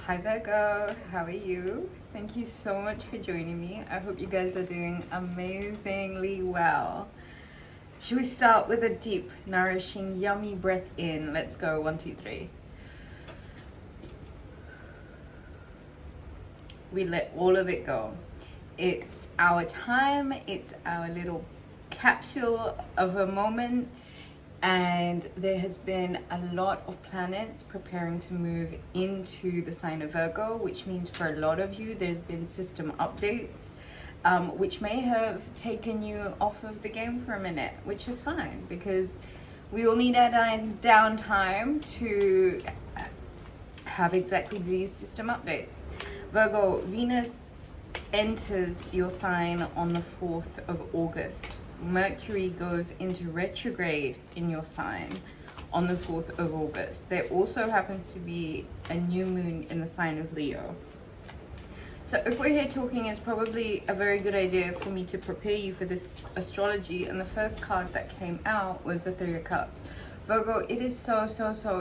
Hi Virgo, how are you? Thank you so much for joining me. I hope you guys are doing amazingly well. Should we start with a deep, nourishing, yummy breath in? Let's go. 1, 2, 3. We let all of it go. It's our time, it's our little capsule of a moment. And there has been a lot of planets preparing to move into the sign of Virgo, which means for a lot of you, there's been system updates, which may have taken you off of the game for a minute, which is fine because we all need our downtime to have exactly these system updates. Virgo, Venus enters your sign on the 4th of August. Mercury goes into retrograde in your sign on the 4th of August. There also happens to be a new moon in the sign of Leo. So if we're here talking, it's probably a very good idea for me to prepare you for this astrology. And the first card that came out was the 3 of Cups. Virgo, it is so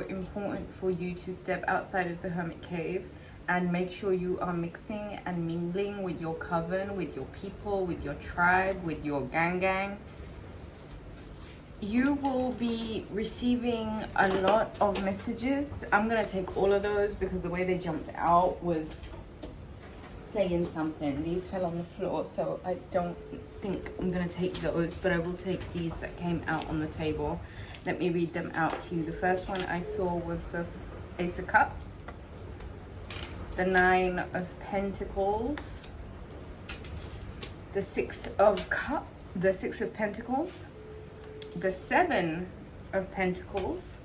important for you to step outside of the hermit cave and make sure you are mixing and mingling with your coven, with your people, with your tribe, with your gang. You will be receiving a lot of messages. I'm gonna take all of those because the way they jumped out was saying something. These fell on the floor, so I don't think I'm gonna take those, but I will take these that came out on the table. Let me read them out to you. The first one I saw was the Ace of Cups, the 9 of Pentacles, the 6 of Pentacles, the 7 of Pentacles,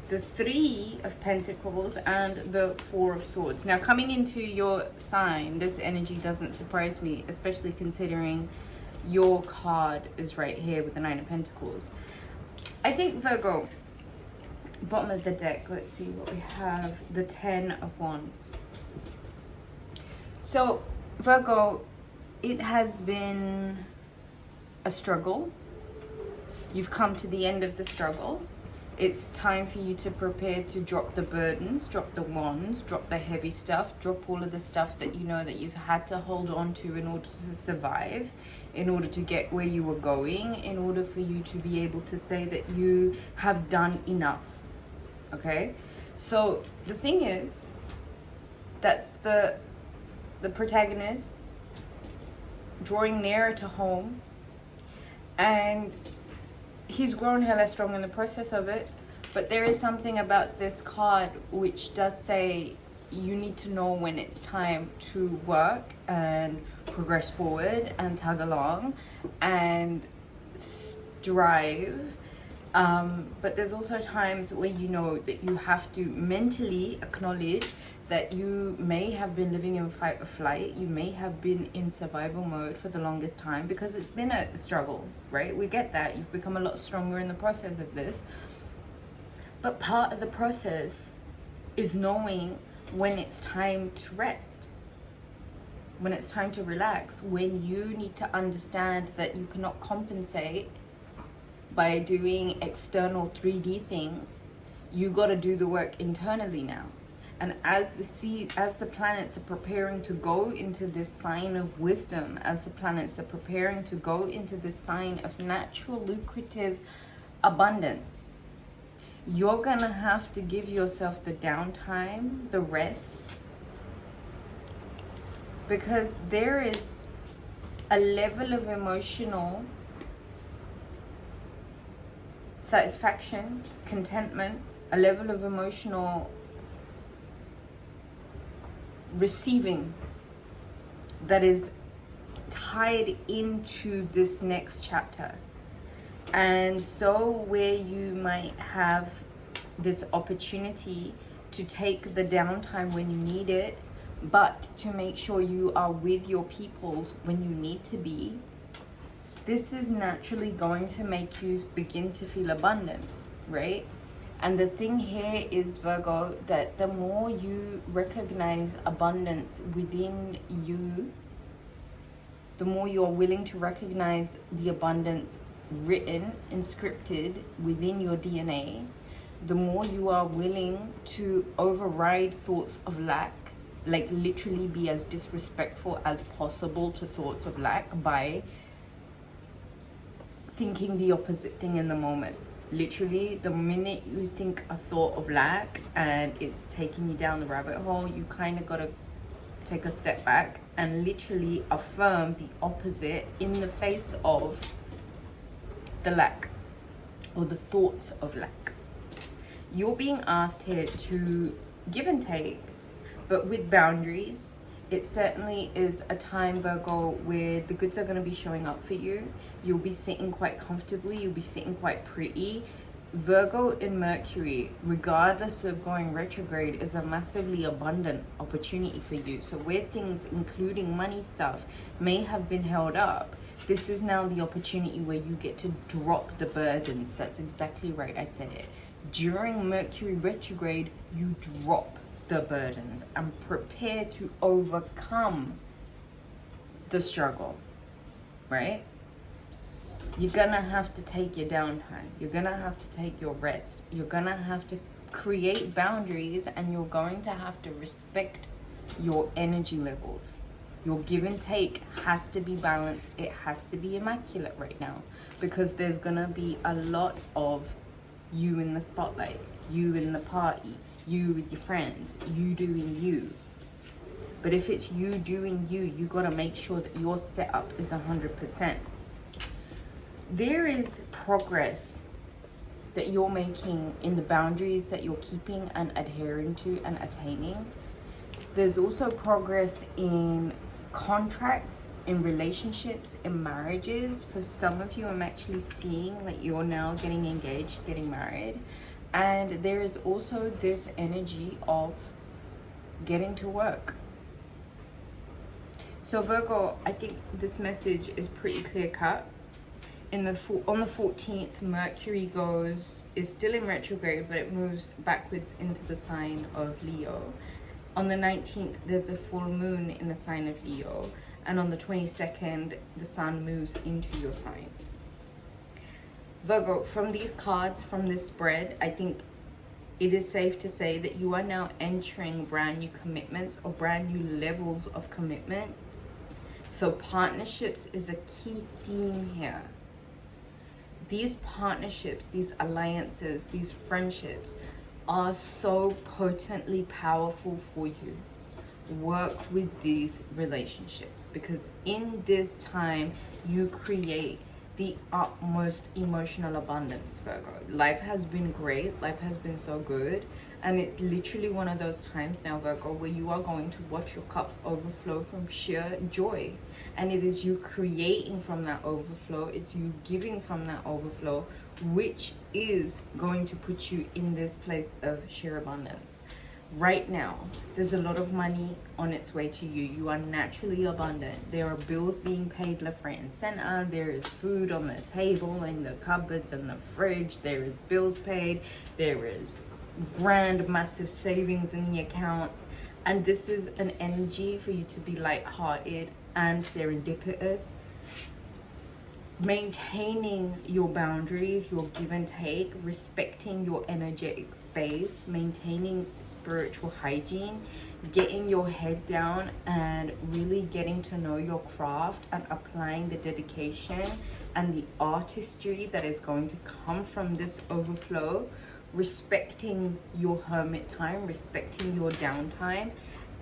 the 3 of Pentacles, and the 4 of Swords. Now, coming into your sign, this energy doesn't surprise me, especially considering your card is right here with the 9 of Pentacles. I think, Virgo, bottom of the deck, let's see what we have. The 10 of Wands. So, Virgo, it has been a struggle. You've come to the end of the struggle. It's time for you to prepare to drop the burdens, drop the wands, drop the heavy stuff, drop all of the stuff that you know that you've had to hold on to in order to survive, in order to get where you were going, in order for you to be able to say that you have done enough. Okay? So the thing is, that's the protagonist drawing nearer to home, and he's grown hella strong in the process of it. But there is something about this card which does say you need to know when it's time to work and progress forward and tug along and strive. But there's also times where you know that you have to mentally acknowledge that you may have been living in fight or flight. You may have been in survival mode for the longest time because it's been a struggle, right? We get that. You've become a lot stronger in the process of this. But part of the process is knowing when it's time to rest, when it's time to relax, when you need to understand that you cannot compensate by doing external 3D things. You got to do the work internally now. And as the planets are preparing to go into this sign of wisdom, as the planets are preparing to go into this sign of natural, lucrative abundance, you're gonna have to give yourself the downtime, the rest, because there is a level of emotional satisfaction, contentment, a level of emotional receiving that is tied into this next chapter. And so where you might have this opportunity to take the downtime when you need it, but to make sure you are with your peoples when you need to be, this is naturally going to make you begin to feel abundant, right? And the thing here is, Virgo, that the more you recognize abundance within you, the more you're willing to recognize the abundance written and scripted within your DNA, the more you are willing to override thoughts of lack, like literally be as disrespectful as possible to thoughts of lack by thinking the opposite thing in the moment. Literally, the minute you think a thought of lack and it's taking you down the rabbit hole, you kind of got to take a step back and literally affirm the opposite in the face of the lack or the thoughts of lack. You're being asked here to give and take, but with boundaries. It certainly is a time, Virgo, where the goods are going to be showing up for you. You'll be sitting quite comfortably. You'll be sitting quite pretty. Virgo in Mercury, regardless of going retrograde, is a massively abundant opportunity for you. So where things, including money stuff, may have been held up, this is now the opportunity where you get to drop the burdens. That's exactly right. I said it. During Mercury retrograde, you drop the burdens and prepare to overcome the struggle, right? You're gonna have to take your downtime. You're gonna have to take your rest. You're gonna have to create boundaries, and you're going to have to respect your energy levels. Your give and take has to be balanced. It has to be immaculate right now, because there's gonna be a lot of you in the spotlight, you in the party, you with your friends, you doing you. But if it's you doing you, you gotta make sure that your setup is 100%. There is progress that you're making in the boundaries that you're keeping and adhering to and attaining. There's also progress in contracts, in relationships, in marriages. For some of you, I'm actually seeing that you're now getting engaged, getting married. And there is also this energy of getting to work. So Virgo, I think this message is pretty clear cut. On the 14th, Mercury is still in retrograde, but it moves backwards into the sign of Leo. On the 19th, there's a full moon in the sign of Leo. And on the 22nd, the sun moves into your sign. Virgo, from these cards, from this spread, I think it is safe to say that you are now entering brand new commitments or brand new levels of commitment. So partnerships is a key theme here. These partnerships, these alliances, these friendships are so potently powerful for you. Work with these relationships, because in this time you create the utmost emotional abundance, Virgo. Life has been great. Life has been so good. And it's literally one of those times now, Virgo, where you are going to watch your cups overflow from sheer joy. And it is you creating from that overflow. It's you giving from that overflow, which is going to put you in this place of sheer abundance. Right now, there's a lot of money on its way to you. You are naturally abundant. There are bills being paid left, right, and center. There is food on the table, in the cupboards, and the fridge. There is bills paid. There is grand, massive savings in the accounts. And this is an energy for you to be lighthearted and serendipitous. Maintaining your boundaries, your give and take, respecting your energetic space, maintaining spiritual hygiene, getting your head down and really getting to know your craft and applying the dedication and the artistry that is going to come from this overflow, respecting your hermit time, respecting your downtime.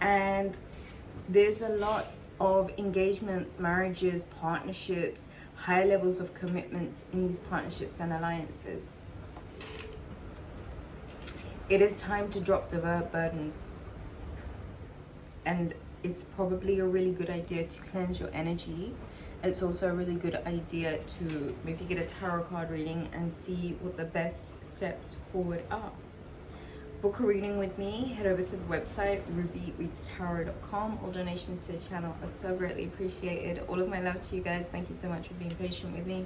And there's a lot of engagements, marriages, partnerships, high levels of commitment in these partnerships and alliances. It is time to drop the burdens. And it's probably a really good idea to cleanse your energy. It's also a really good idea to maybe get a tarot card reading and see what the best steps forward are. Book a reading with me, head over to the website rubyreadstarot.com. All donations to the channel are so greatly appreciated. All of my love to you guys. Thank you so much for being patient with me.